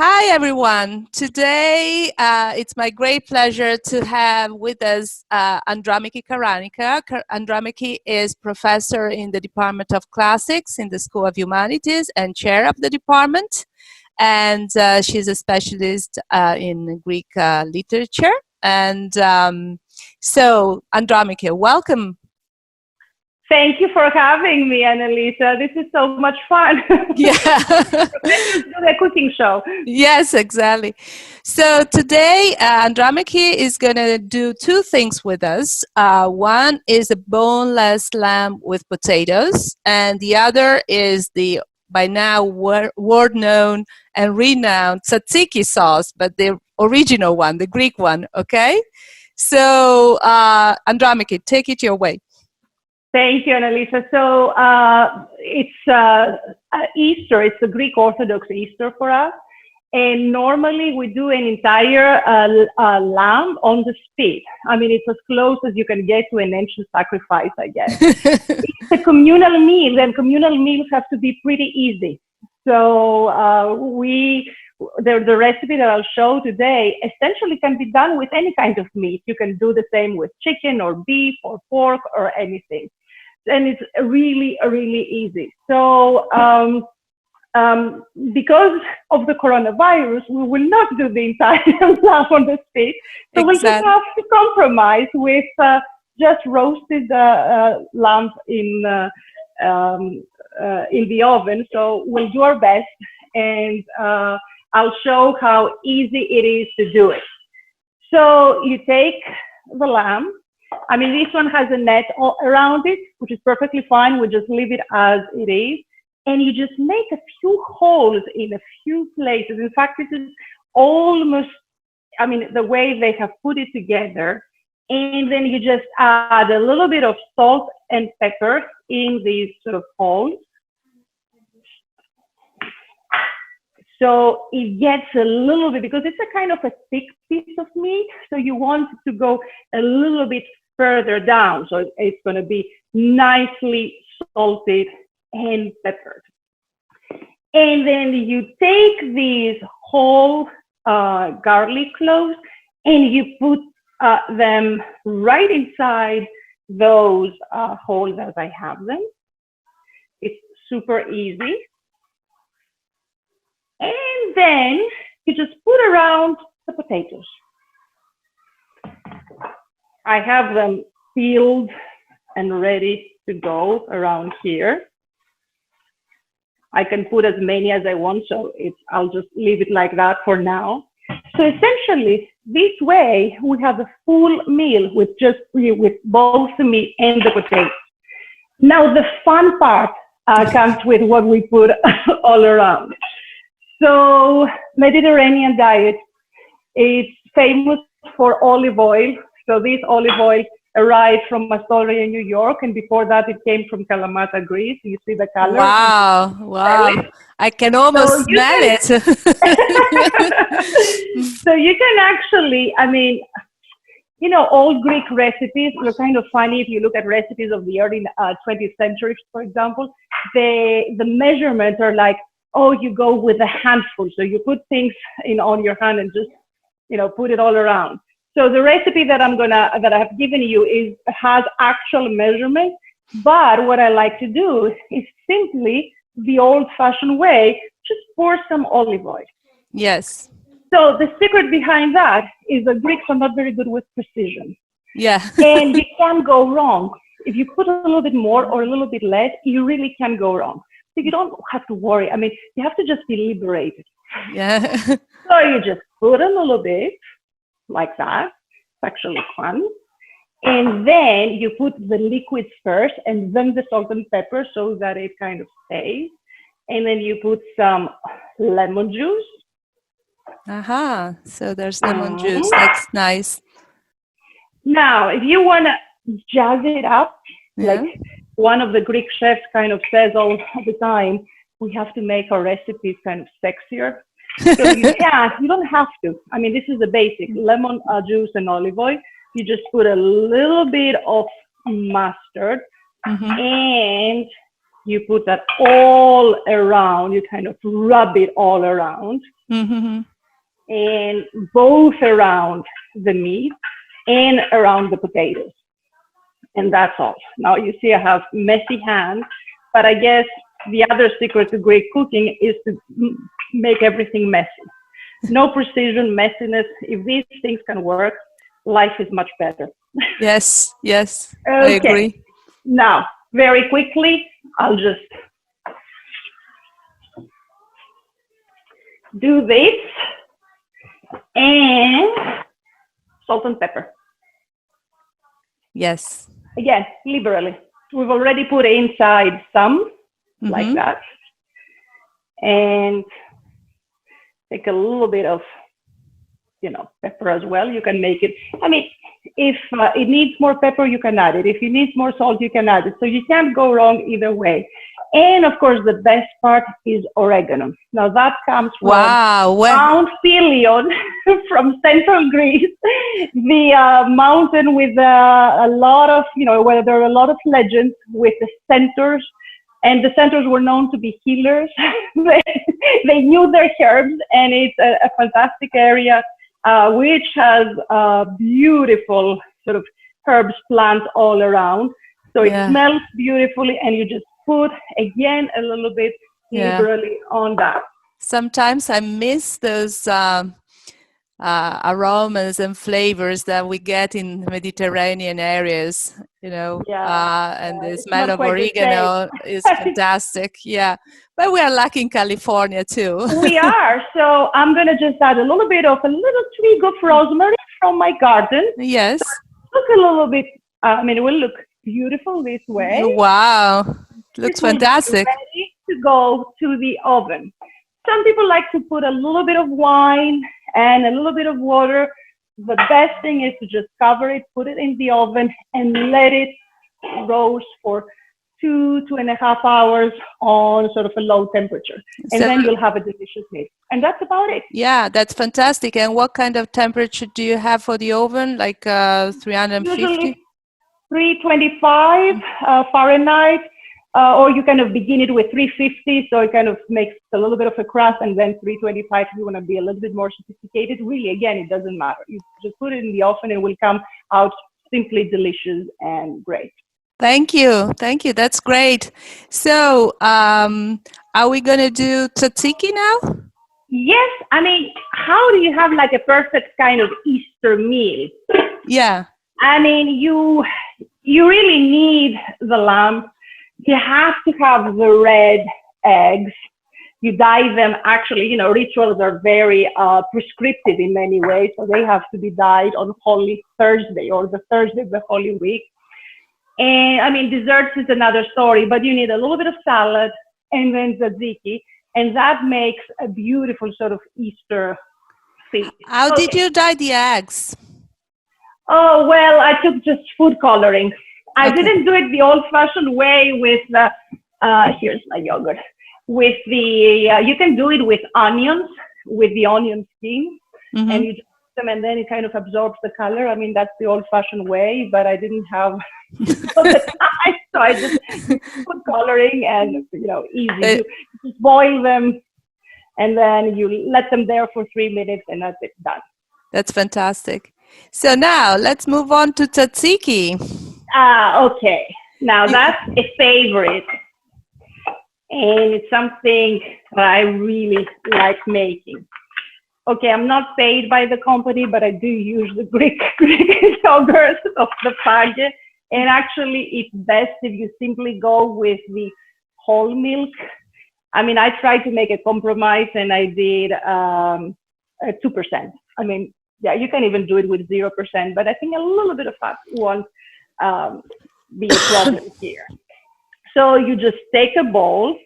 Hi, everyone. Today, it's my great pleasure to have with us Andromache Karanika. Andromache is professor in the Department of Classics in the School of Humanities and chair of the department. And she's a specialist in Greek literature. And so, Andromache, welcome. Thank you for having me, Annalisa. This is so much fun. Yeah. Let's do the cooking show. Yes, exactly. So today, Andromache is going to do two things with us. One is a boneless lamb with potatoes, and the other is the by now world-known and renowned tzatziki sauce, but the original one, the Greek one, okay? So, Andromache, take it your way. Thank you, Annalisa. So it's Easter. It's the Greek Orthodox Easter for us. And normally we do an entire lamb on the spit. I mean, it's as close as you can get to an ancient sacrifice, I guess. It's a communal meal, and communal meals have to be pretty easy. So the recipe that I'll show today essentially can be done with any kind of meat. You can do the same with chicken or beef or pork or anything. And it's really, really easy. So because of the coronavirus, we will not do the entire lamb on the spit. So we'll just have to compromise with just roasted lamb in the oven. So we'll do our best, and I'll show how easy it is to do it. So you take the lamb. I mean, this one has a net all around it, which is perfectly fine. We just leave it as it is. And you just make a few holes in a few places. In fact, this is almost, I mean, the way they have put it together. And then you just add a little bit of salt and pepper in these sort of holes. So it gets a little bit, because it's a kind of a thick piece of meat, so you want to go a little bit further down. So it's going to be nicely salted and peppered. And then you take these whole garlic cloves and you put them right inside those holes as I have them. It's super easy. And then you just put around the potatoes. I have them peeled and ready to go around here. I can put as many as I want, so I'll just leave it like that for now. So essentially, this way we have a full meal with both the meat and the potatoes. Now the fun part comes with what we put all around. So Mediterranean diet is famous for olive oil. So this olive oil arrived from Astoria, New York, and before that it came from Kalamata, Greece. You see the color? Wow, wow. I can almost smell it. So you can actually, I mean, you know, all Greek recipes are kind of funny. If you look at recipes of the early 20th century, for example, the measurements are like, oh, you go with a handful. So you put things on your hand and just, you know, put it all around. So the recipe that that I have given you has actual measurements, but what I like to do is simply the old-fashioned way, just pour some olive oil. Yes. So the secret behind that is the Greeks are not very good with precision. Yeah. And you can't go wrong. If you put a little bit more or a little bit less, you really can go wrong. So you don't have to worry. I mean, you have to just be liberated. Yeah. So you just put a little bit like that. It's actually fun. And then you put the liquids first and then the salt and pepper so that it kind of stays. And then you put some lemon juice. Aha. So there's lemon juice. That's nice. Now, if you want to jazz it up, like one of the Greek chefs kind of says all the time, we have to make our recipes kind of sexier. So you don't have to. I mean, this is the basic lemon juice and olive oil. You just put a little bit of mustard and You put that all around. You kind of rub it all around. Mm-hmm. And both around the meat and around the potatoes. And that's all. Now you see I have messy hands, but I guess the other secret to great cooking is to make everything messy. No precision, messiness. If these things can work, life is much better. Yes, yes, I Okay. agree. Now, very quickly, I'll just do this and salt and pepper. Yes. Again, liberally. We've already put inside some, like that. And take a little bit of, pepper as well. You can make it. I mean, if it needs more pepper, you can add it. If it needs more salt, you can add it. So you can't go wrong either way. And of course, the best part is oregano. Now that comes from Mount Pelion, from central Greece, the mountain with a lot of, where there are a lot of legends with the centaurs. And the centaurs were known to be healers. They knew their herbs, and it's a fantastic area, which has beautiful sort of herbs, plants all around. So it smells beautifully, and you just put, again, a little bit liberally on that. Sometimes I miss those aromas and flavors that we get in Mediterranean areas, and the smell of oregano is fantastic. Yeah, but we are lucky in California too. We are. So I'm going to just add a little twig of rosemary from my garden. Yes. So look a little bit, it will look beautiful this way. Wow, looks fantastic. Ready to go to the oven. Some people like to put a little bit of wine and a little bit of water. The best thing is to just cover it, put it in the oven, and let it roast for 2.5 hours on sort of a low temperature. And then you'll have a delicious meal. And that's about it. Yeah, that's fantastic. And what kind of temperature do you have for the oven? Like 350? Usually 325 Fahrenheit. Or you kind of begin it with 350, so it kind of makes a little bit of a crust, and then 325 if you want to be a little bit more sophisticated. Really, again, it doesn't matter. You just put it in the oven, and it will come out simply delicious and great. Thank you. Thank you. That's great. So are we going to do tzatziki now? Yes. I mean, how do you have like a perfect kind of Easter meal? Yeah. I mean, you really need the lamb. You have to have the red eggs. You dye them. Actually, rituals are very prescriptive in many ways. So they have to be dyed on Holy Thursday or the Thursday of the Holy Week. And I mean, desserts is another story, but you need a little bit of salad and then tzatziki. And that makes a beautiful sort of Easter feast. How did you dye the eggs? Oh, well, I took just food coloring. I didn't do it the old-fashioned way with the, here's my yogurt, with the, you can do it with onions, with the onion skin, and you just put them, and then it kind of absorbs the color. I mean, that's the old-fashioned way, but I didn't have the time, so I just put coloring and, easy. You just boil them, and then you let them there for 3 minutes, and that's it, done. That's fantastic. So now, let's move on to tzatziki. Okay. Now that's a favorite, and it's something that I really like making. Okay, I'm not paid by the company, but I do use the Greek yogurt of the Page, and actually it's best if you simply go with the whole milk. I mean, I tried to make a compromise, and I did 2%. I mean, yeah, you can even do it with 0%, but I think a little bit of fat won't be a problem here. So you just take a bowl.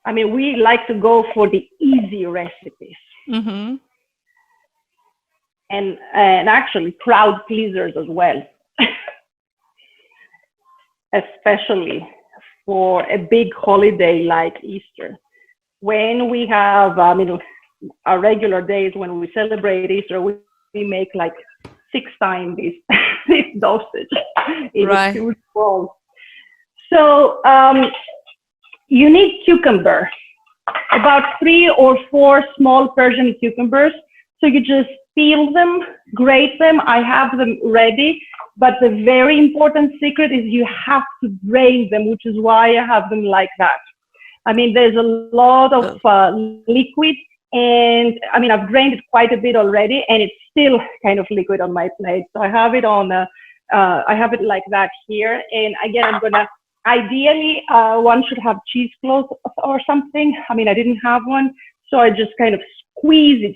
I mean, we like to go for the easy recipes. And actually crowd pleasers as well. Especially for a big holiday like Easter. When we have, our regular days when we celebrate Easter, we make like 6 times this dosage in a huge bowl. So you need cucumber, about 3 or 4 small Persian cucumbers. So you just peel them, grate them. I have them ready. But the very important secret is you have to drain them, which is why I have them like that. I mean, there's a lot of liquid, and I mean, I've drained it quite a bit already, and it's still kind of liquid on my plate. So I have it on, I have it like that here. And again, I'm gonna, ideally, one should have cheesecloth or something. I mean, I didn't have one, so I just kind of squeeze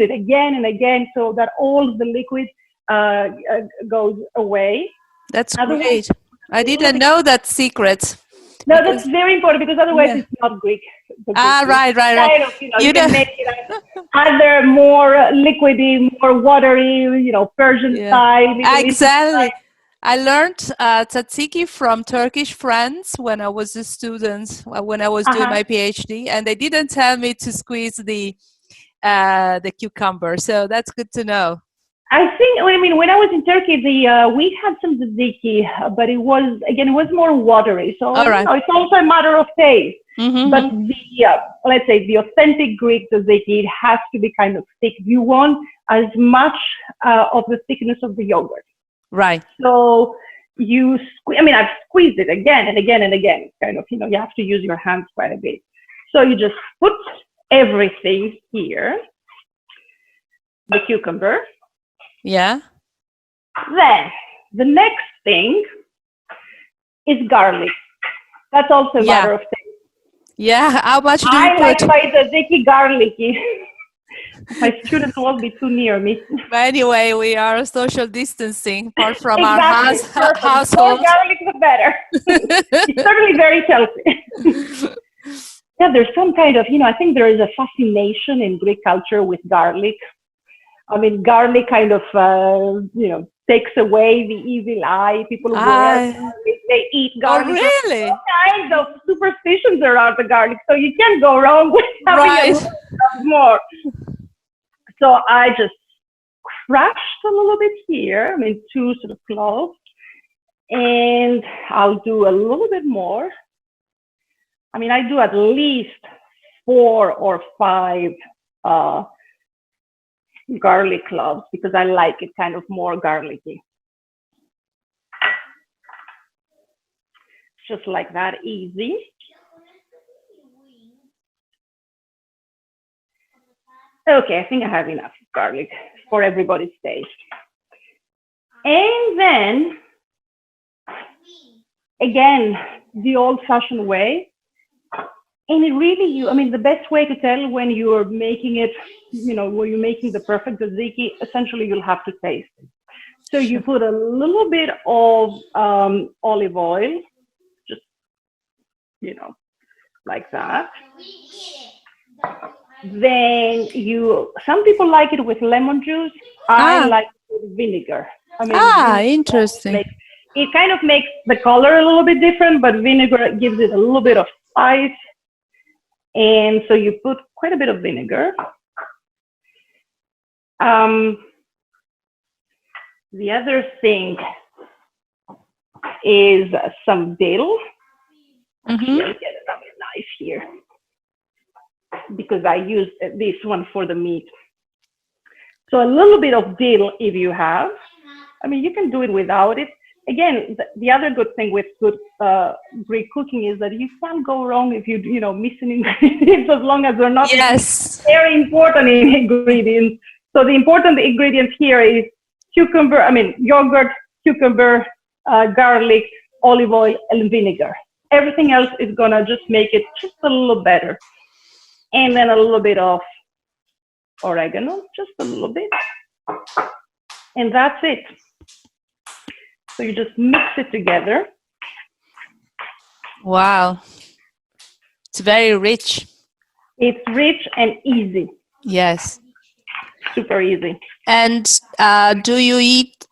it again and again, so that all the liquid goes away. That's great. I didn't know that secret. No, that's very important, because otherwise it's not Greek. Right. Kind of, you can make it either more liquidy, more watery, Persian style. Exactly. I learned tzatziki from Turkish friends when I was a student, when I was doing my PhD, and they didn't tell me to squeeze the cucumber. So that's good to know. I think, I mean, when I was in Turkey, we had some tzatziki, but it was more watery. So it's also a matter of taste. Mm-hmm. But let's say the authentic Greek tzatziki, it has to be kind of thick. You want as much of the thickness of the yogurt. Right. So I've squeezed it again and again and again. Kind of, you have to use your hands quite a bit. So you just put everything here, the cucumber. Yeah. Then the next thing is garlic. That's also a matter of taste. Yeah. How much do you I put? like my tzatziki garlicky. My students won't be too near me. But anyway, we are social distancing apart from exactly. our household. More garlic, the better. It's certainly very healthy. Yeah, there's some kind of, I think there is a fascination in Greek culture with garlic. I mean, garlic kind of, takes away the evil eye. People wear garlic, they eat garlic. Oh, really? There's all kinds of superstitions around the garlic, so you can't go wrong with having a little bit more. So I just crushed a little bit here, 2 sort of cloves, and I'll do a little bit more. I do at least 4 or 5 garlic cloves, because I like it kind of more garlicky. Just like that, easy. Okay, I think I have enough garlic for everybody's taste. And then, again, the old-fashioned way. And it really, the best way to tell when you're making it, when you're making the perfect tzatziki, essentially you'll have to taste it. So you put a little bit of olive oil, just, like that. Then some people like it with lemon juice. I like it with vinegar. Interesting. It kind of makes the color a little bit different, but vinegar gives it a little bit of spice. And so you put quite a bit of vinegar. The other thing is some dill. Actually, I'll get another knife here, because I used this one for the meat. So a little bit of dill if you have. You can do it without it. Again, the other good thing with good Greek cooking is that you can't go wrong if you miss an ingredient, as long as they're not very important ingredients. So the important ingredients here is yogurt, cucumber, garlic, olive oil, and vinegar. Everything else is gonna just make it just a little better. And then a little bit of oregano, just a little bit. And that's it. So you just mix it together. Wow. It's very rich. It's rich and easy. Yes. Super easy. And do you eat,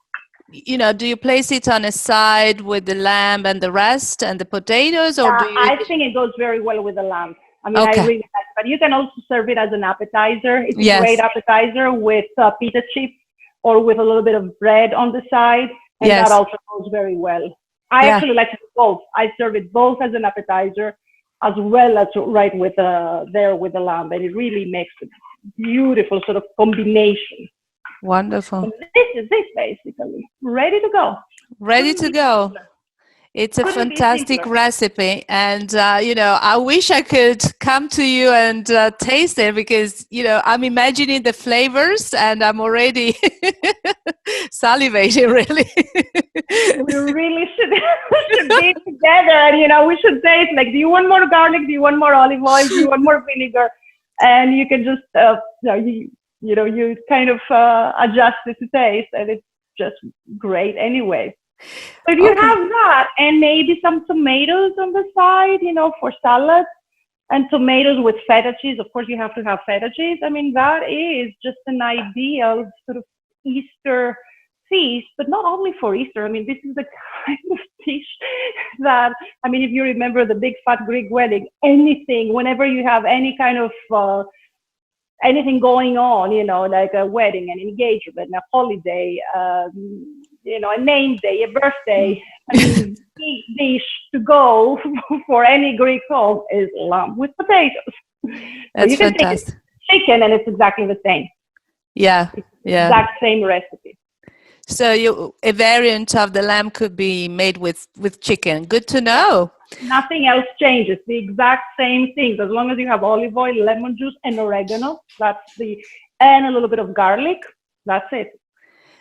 do you place it on a side with the lamb and the rest and the potatoes? Or I think it goes very well with the lamb. I really like it. But you can also serve it as an appetizer. It's a great appetizer with pita chips or with a little bit of bread on the side. And that also goes very well. I Yeah. actually like to do both. I serve it both as an appetizer as well as right with the lamb, and it really makes a beautiful sort of combination. Wonderful. And this is it basically, ready to go. Ready Couldn't to be go. simpler. It's a Couldn't be fantastic simpler. recipe, and I wish I could come to you and taste it because I'm imagining the flavors and I'm already salivating. Really. We really should should be together, and we should say it like, do you want more garlic? Do you want more olive oil? Do you want more vinegar? And you can just you kind of adjust it to taste, and it's just great anyway. So if you Okay. have that and maybe some tomatoes on the side, for salad, and tomatoes with feta cheese. Of course, you have to have feta cheese. I mean, that is just an ideal sort of Easter feast, but not only for Easter. I mean, this is the kind of dish that, I mean, if you remember the big fat Greek wedding, anything, whenever you have any kind of anything going on, like a wedding, an engagement, a holiday, a name day, a birthday. I mean, big dish to go for any Greek home is lamb with potatoes. But That's you can take it fantastic. chicken, and it's exactly the same. Yeah, It's the yeah. exact same recipe. So a variant of the lamb could be made with chicken. Good to Yeah. know. Nothing else changes. The exact same things. As long as you have olive oil, lemon juice, and oregano, and a little bit of garlic. That's it.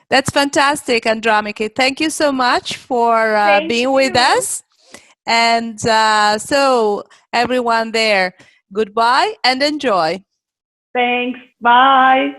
That's fantastic, Andromache. Thank you so much for Thank being with you. us. And so, everyone there, goodbye and enjoy. Thanks. Bye.